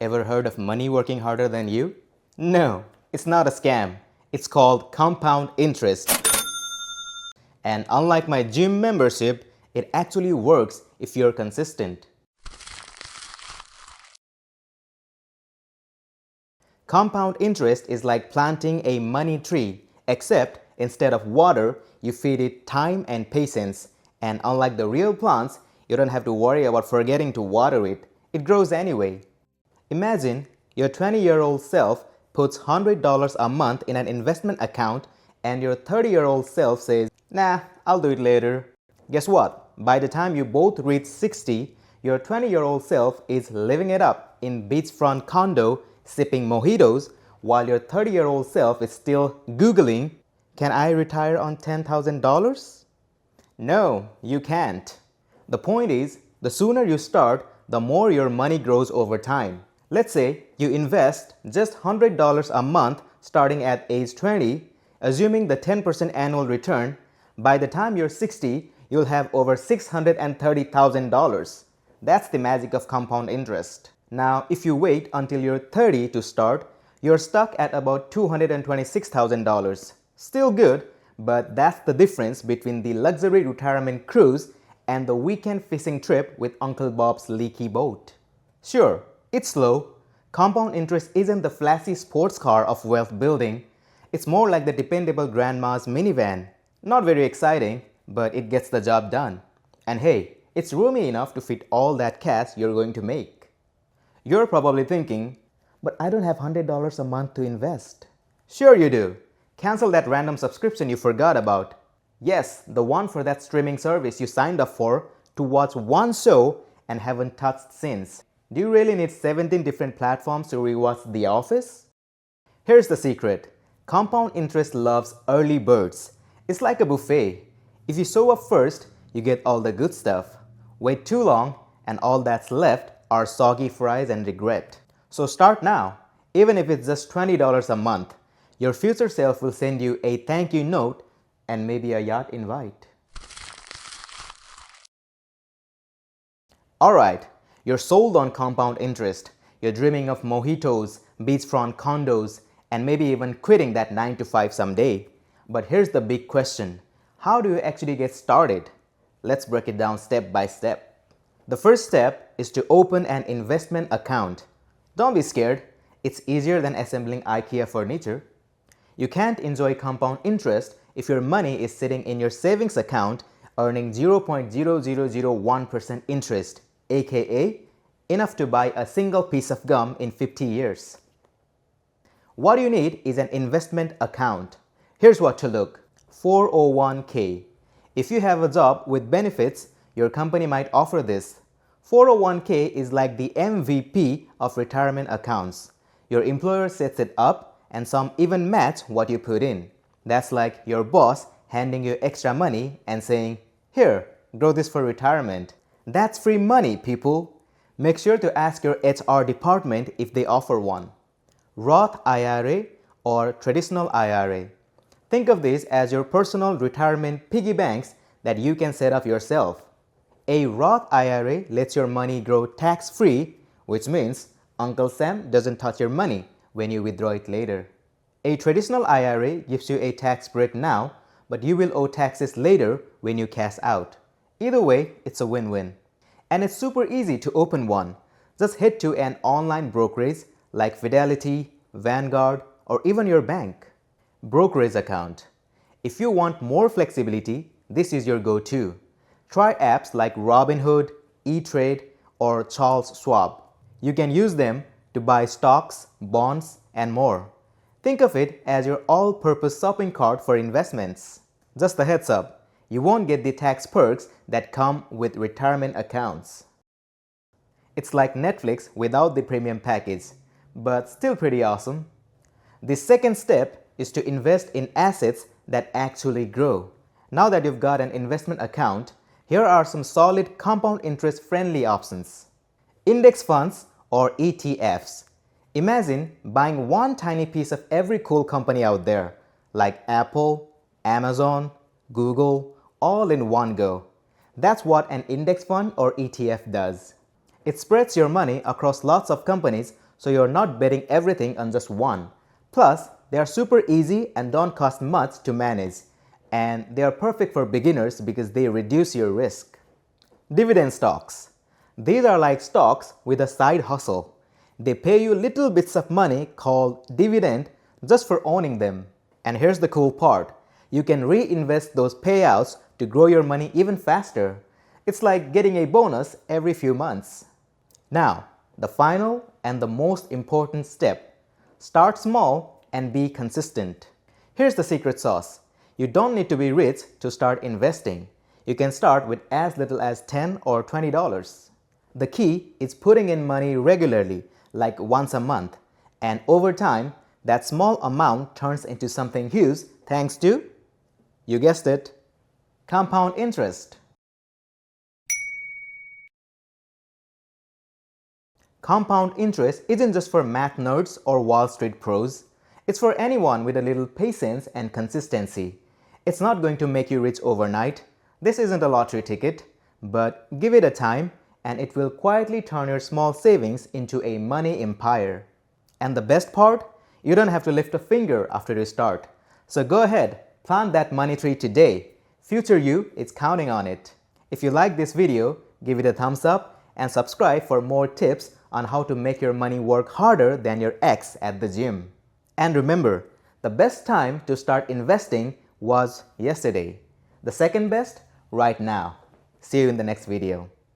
Ever heard of money working harder than you? No, it's not a scam. It's called compound interest. And unlike my gym membership, it actually works if you're consistent. Compound interest is like planting a money tree, except instead of water, you feed it time and patience. And unlike the real plants, you don't have to worry about forgetting to water it. It grows anyway. Imagine your 20-year-old self puts $100 a month in an investment account and your 30-year-old self says, "Nah, I'll do it later." Guess what? By the time you both reach 60, your 20-year-old self is living it up in beachfront condo, sipping mojitos, while your 30-year-old self is still Googling, "Can I retire on $10,000? No, you can't. The point is, the sooner you start, the more your money grows over time. Let's say you invest just $100 a month starting at age 20, assuming the 10% annual return. By the time you're 60, you'll have over $630,000. That's the magic of compound interest. Now, if you wait until you're 30 to start, you're stuck at about $226,000. Still good, but that's the difference between the luxury retirement cruise and the weekend fishing trip with Uncle Bob's leaky boat. Sure, it's slow. Compound interest isn't the flashy sports car of wealth building. It's more like the dependable grandma's minivan. Not very exciting, but it gets the job done. And hey, it's roomy enough to fit all that cash you're going to make. You're probably thinking, "But I don't have $100 a month to invest." Sure you do. Cancel that random subscription you forgot about. Yes, the one for that streaming service you signed up for to watch one show and haven't touched since. Do you really need 17 different platforms to rewatch The Office? Here's the secret. Compound interest loves early birds. It's like a buffet. If you show up first, you get all the good stuff. Wait too long, and all that's left are soggy fries and regret. So start now. Even if it's just $20 a month, your future self will send you a thank you note and maybe a yacht invite. Alright, you're sold on compound interest. You're dreaming of mojitos, beachfront condos, and maybe even quitting that 9 to 5 someday. But here's the big question. How do you actually get started? Let's break it down step by step. The first step is to open an investment account. Don't be scared. It's easier than assembling IKEA furniture. You can't enjoy compound interest if your money is sitting in your savings account earning 0.0001% interest, aka enough to buy a single piece of gum in 50 years. What you need is an investment account. Here's what to look. 401k. If you have a job with benefits, your company might offer this. 401k is like the MVP of retirement accounts. Your employer sets it up and some even match what you put in. That's like your boss handing you extra money and saying, "Here, grow this for retirement." That's free money, people. Make sure to ask your HR department if they offer one. Roth IRA or traditional IRA. Think of this as your personal retirement piggy banks that you can set up yourself. A Roth IRA lets your money grow tax-free, which means Uncle Sam doesn't touch your money when you withdraw it later. A traditional IRA gives you a tax break now, but you will owe taxes later when you cash out. Either way, it's a win-win. And it's super easy to open one. Just head to an online brokerage like Fidelity, Vanguard, or even your bank. Brokerage account. If you want more flexibility, this is your go-to. Try apps like Robinhood, E-Trade, or Charles Schwab. You can use them to buy stocks, bonds, and more. Think of it as your all-purpose shopping cart for investments. Just a heads up, you won't get the tax perks that come with retirement accounts. It's like Netflix without the premium package, but still pretty awesome. The second step is to invest in assets that actually grow. Now that you've got an investment account, here are some solid compound interest friendly options. Index funds or ETFs. Imagine buying one tiny piece of every cool company out there, like Apple, Amazon, Google, all in one go. That's what an index fund or ETF does. It spreads your money across lots of companies, so you're not betting everything on just one. Plus, they are super easy and don't cost much to manage. And they are perfect for beginners because they reduce your risk. Dividend stocks. These are like stocks with a side hustle. They pay you little bits of money called dividend just for owning them. And here's the cool part. You can reinvest those payouts to grow your money even faster. It's like getting a bonus every few months. Now, the final and the most important step. Start small and be consistent. Here's the secret sauce. You don't need to be rich to start investing. You can start with as little as $10 or $20. The key is putting in money regularly, like once a month. And over time, that small amount turns into something huge thanks to, you guessed it, compound interest. Compound interest isn't just for math nerds or Wall Street pros. It's for anyone with a little patience and consistency. It's not going to make you rich overnight. This isn't a lottery ticket, but give it a time and it will quietly turn your small savings into a money empire. And the best part? You don't have to lift a finger after you start. So go ahead, plant that money tree today. Future you is counting on it. If you like this video, give it a thumbs up and subscribe for more tips on how to make your money work harder than your ex at the gym. And remember, the best time to start investing was yesterday. The second best, right now. See you in the next video.